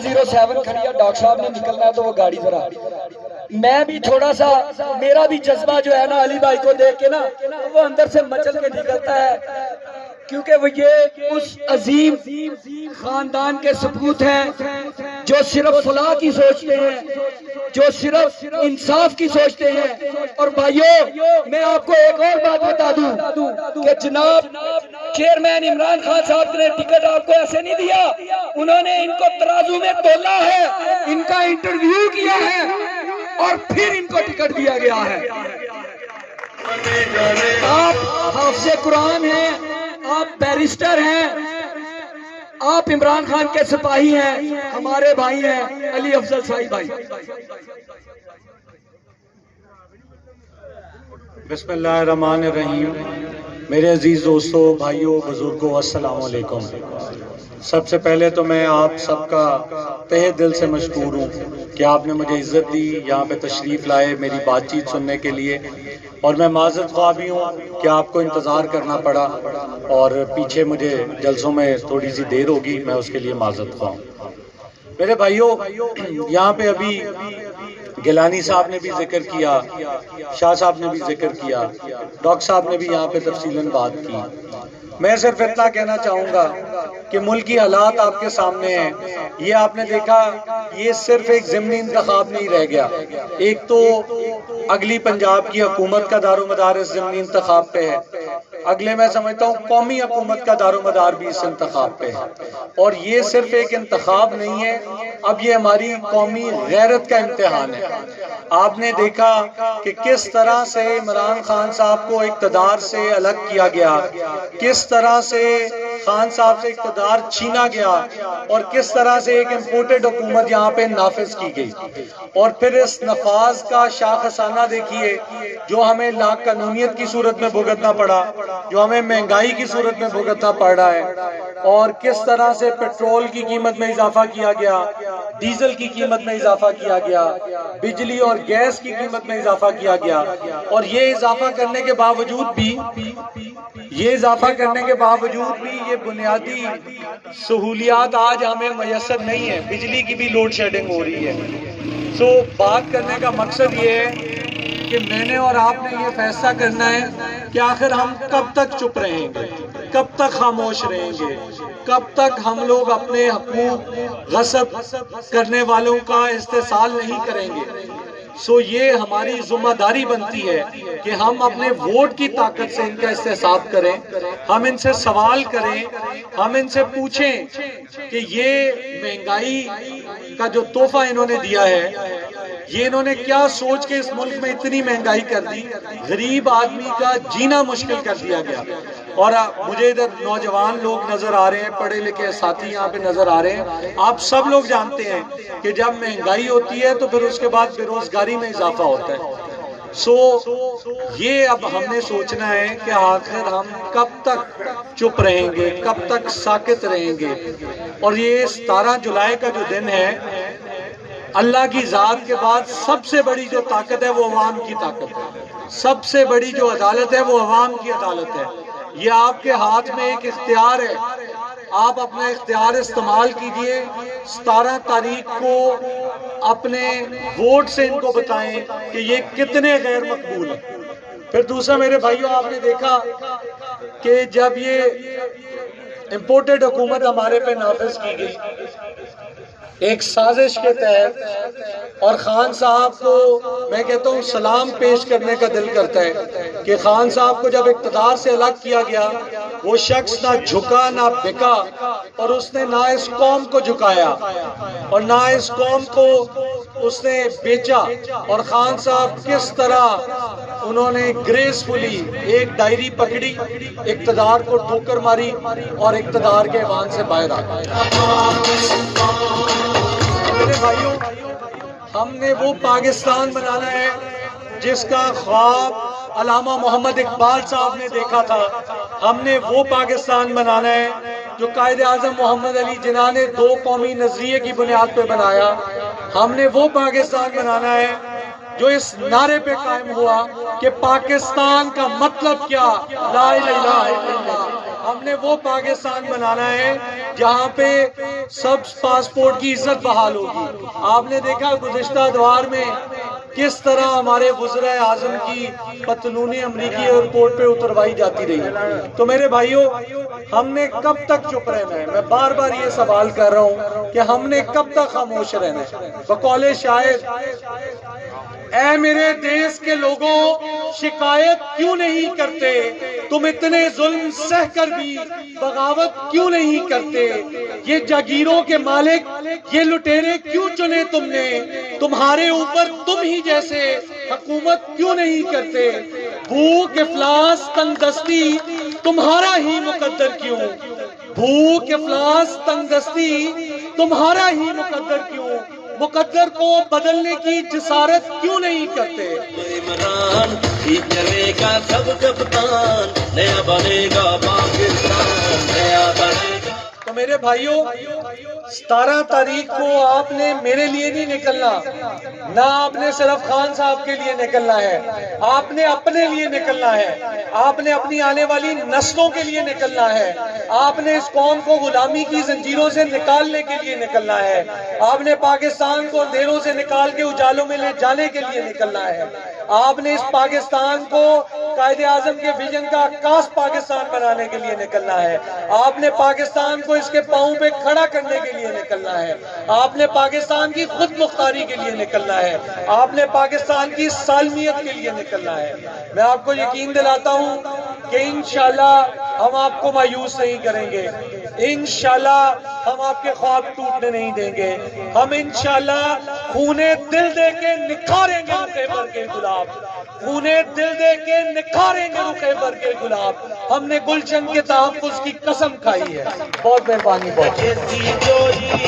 707 کھڑی ہے، ڈاکٹر صاحب نے نکلنا ہے تو وہ گاڑی ذرا، میں بھی تھوڑا سا، میرا بھی جذبہ جو ہے نا علی بھائی کو دیکھ کے نا وہ اندر سے مچل کے نکلتا ہے، کیونکہ وہ یہ اس عظیم خاندان کے سپوت ہیں جو صرف فلاح کی سوچتے ہیں، جو صرف انصاف کی سوچتے ہیں۔ اور بھائیو میں آپ کو ایک اور بات بتا دوں کہ جناب چیئرمین عمران خان صاحب نے ٹکٹ آپ کو ایسے نہیں دیا، انہوں نے ان کو ترازو میں تولا ہے، ان کا انٹرویو کیا ہے اور پھر ان کو ٹکٹ دیا گیا ہے۔ آپ حافظ قرآن ہیں، آپ بیرسٹر ہیں، آپ عمران خان کے سپاہی ہیں، ہمارے بھائی ہیں علی افضل سائی بھائی۔ بسم اللہ الرحمن الرحیم۔ میرے عزیز دوستو، بھائیوں، بزرگوں، السلام علیکم۔ سب سے پہلے تو میں آپ سب کا تہہ دل سے مشکور ہوں کہ آپ نے مجھے عزت دی، یہاں پہ تشریف لائے میری بات چیت سننے کے لیے، اور میں معذرت خواہ بھی ہوں کہ آپ کو انتظار کرنا پڑا اور پیچھے مجھے جلسوں میں تھوڑی سی دیر ہوگی، میں اس کے لیے معذرت خواہ ہوں۔ میرے بھائیوں، یہاں پہ ابھی گیلانی صاحب نے بھی ذکر کیا، شاہ صاحب نے بھی ذکر کیا، ڈاکٹر صاحب نے بھی یہاں پہ تفصیلاً بات کی۔ میں صرف اتنا کہنا چاہوں گا کہ ملکی حالات آپ کے سامنے ہیں۔ یہ آپ نے دیکھا، یہ صرف ایک ضمنی انتخاب نہیں رہ گیا، ایک تو اگلی پنجاب کی حکومت کا دار و مدار اس ضمنی انتخاب پہ ہے، اگلے میں سمجھتا ہوں قومی حکومت کا دار و مدار بھی اس انتخاب پہ ہے، اور یہ صرف ایک انتخاب نہیں ہے، اب یہ ہماری قومی غیرت کا امتحان ہے۔ آپ نے دیکھا کہ کس طرح سے عمران خان صاحب کو اقتدار سے الگ کیا گیا، کس طرح سے خان صاحب سے اقتدار چھینا گیا، اور کس طرح سے ایک امپورٹڈ حکومت یہاں پہ نافذ کی گئی، اور پھر اس نفاذ کا شاخسانہ دیکھیے جو ہمیں لاقانونیت کی صورت میں بھگتنا پڑا، جو ہمیں مہنگائی کی صورت میں بھگتنا پڑ رہا ہے، اور کس طرح سے پیٹرول کی قیمت میں اضافہ کیا گیا، ڈیزل کی قیمت میں اضافہ کیا گیا، بجلی اور گیس کی قیمت میں اضافہ کیا گیا، اور یہ اضافہ کرنے کے باوجود بھی یہ بنیادی سہولیات آج ہمیں میسر نہیں ہیں، بجلی کی بھی لوڈ شیڈنگ ہو رہی ہے۔ بات کرنے کا مقصد یہ ہے کہ میں نے اور آپ نے یہ فیصلہ کرنا ہے کہ آخر ہم کب تک چپ رہیں گے، کب تک خاموش رہیں گے، کب تک ہم لوگ اپنے حقوق غصب کرنے والوں کا استحصال نہیں کریں گے۔ یہ ہماری ذمہ داری بنتی ہے کہ ہم اپنے ووٹ کی طاقت سے ان کا استحصاب کریں، ہم ان سے سوال کریں، ہم ان سے پوچھیں کہ یہ مہنگائی کا جو تحفہ انہوں نے دیا ہے، یہ انہوں نے کیا سوچ کے اس ملک میں اتنی مہنگائی کر دی، غریب آدمی کا جینا مشکل کر دیا گیا۔ اور مجھے ادھر نوجوان لوگ نظر آ رہے ہیں، پڑھے لکھے ساتھی یہاں پہ نظر آ رہے ہیں، آپ سب لوگ جانتے ہیں کہ جب مہنگائی ہوتی ہے تو پھر اس کے بعد بے روزگاری میں اضافہ ہوتا ہے۔ یہ اب ہم نے سوچنا ہے کہ آخر ہم کب تک چپ رہیں گے، کب تک ساکت رہیں گے۔ اور یہ 17 جولائی کا جو دن ہے، اللہ کی ذات کے بعد سب سے بڑی جو طاقت ہے وہ عوام کی طاقت ہے، سب سے بڑی جو عدالت ہے وہ عوام کی عدالت ہے۔ یہ آپ کے ہاتھ میں ایک اختیار ہے، آپ اپنا اختیار استعمال کیجئے، 17 تاریخ کو اپنے ووٹ سے ان کو بتائیں کہ یہ کتنے غیر مقبول ہیں۔ پھر دوسرا میرے بھائیوں، آپ نے دیکھا کہ جب یہ امپورٹڈ حکومت ہمارے پہ نافذ کی گئی ایک سازش کے تحت، اور خان صاحب کو میں کہتا ہوں سلام پیش کرنے کا دل کرتا ہے کہ خان صاحب کو جب اقتدار سے الگ کیا گیا، وہ شخص نہ جھکا نہ بکا، اور اس نے نہ اس قوم کو جھکایا اور نہ اس قوم کو اس نے بیچا۔ اور خان صاحب کس طرح انہوں نے گریسفلی ایک ڈائری پکڑی، اقتدار کو ٹھوکر ماری اور اقتدار کے ایوان سے باہر آ گئے۔ میرے بھائیوں، ہم نے وہ پاکستان بنانا ہے جس کا خواب علامہ محمد اقبال صاحب نے دیکھا تھا، ہم نے وہ پاکستان بنانا ہے جو قائد اعظم محمد علی جناح نے 2 قومی نظریے کی بنیاد پہ بنایا، ہم نے وہ پاکستان بنانا ہے جو اس نعرے پہ قائم ہوا کہ پاکستان کا مطلب کیا، لا الہ الا اللہ۔ ہم نے وہ پاکستان بنانا ہے جہاں پہ سب پاسپورٹ کی عزت بحال ہوگی۔ آپ نے دیکھا گزشتہ ادوار میں کس طرح ہمارے وزرائے اعظم کی پتلونیں امریکی ایئرپورٹ پہ اتروائی جاتی رہی۔ تو میرے بھائیوں، ہم نے کب تک چپ رہنا ہے؟ میں بار بار یہ سوال کر رہا ہوں کہ ہم نے کب تک خاموش رہنا ہے؟ بقول شاعر، اے میرے دیس کے لوگوں، شکایت کیوں نہیں کرتے؟ تم اتنے ظلم سہ کر بھی بغاوت کیوں نہیں کرتے؟ یہ جاگیروں کے مالک، یہ لٹیرے کیوں چنے تم نے؟ تمہارے اوپر تم ہی جیسے حکومت کیوں نہیں کرتے؟ بھوک افلاس تنگ دستی تمہارا ہی مقدر کیوں؟ بھوک افلاس تنگ دستی تمہارا ہی مقدر کیوں؟ مقدر کو بدلنے کی جسارت کیوں نہیں کرتے؟ عمران ہی کرے گا سب کپتان، نیا بنے گا پاکستان، نیا بنے گا۔ تو میرے بھائیوں، 17 تاریخ کو آپ نے میرے لیے نہیں نکلنا، نہ آپ نے صرف خان صاحب کے لیے نکلنا ہے، آپ نے اپنے لیے نکلنا ہے، آپ نے اپنی آنے والی نسلوں کے لیے نکلنا ہے، آپ نے اس قوم کو غلامی کی زنجیروں سے نکالنے کے لیے نکلنا ہے، آپ نے پاکستان کو اندھیروں سے نکال کے اجالوں میں لے جانے کے لیے نکلنا ہے، آپ نے اس پاکستان کو قائد اعظم کے ویژن کا عکاس پاکستان بنانے کے لیے نکلنا ہے، آپ نے پاکستان کو اس کے پاؤں پہ کھڑا کرنے کے لیے نکلنا ہے، آپ نے پاکستان کی خود مختاری کے لیے نکلنا ہے، آپ نے پاکستان کی سالمیت کے لیے نکلنا ہے۔ میں آپ کو یقین دلاتا ہوں کہ انشاءاللہ ہم آپ کو مایوس نہیں کریں گے، انشاءاللہ ہم آپ کے خواب ٹوٹنے نہیں دیں گے، ہم انشاءاللہ خونے دل دے کے نکھاریں گے رخ بر کے گلاب، خونے دل دے کے نکھاریں گے رخ بر کے گلاب۔ ہم نے گلشن کے تحفظ کی قسم کھائی ہے۔ بہت مہربانی، بہت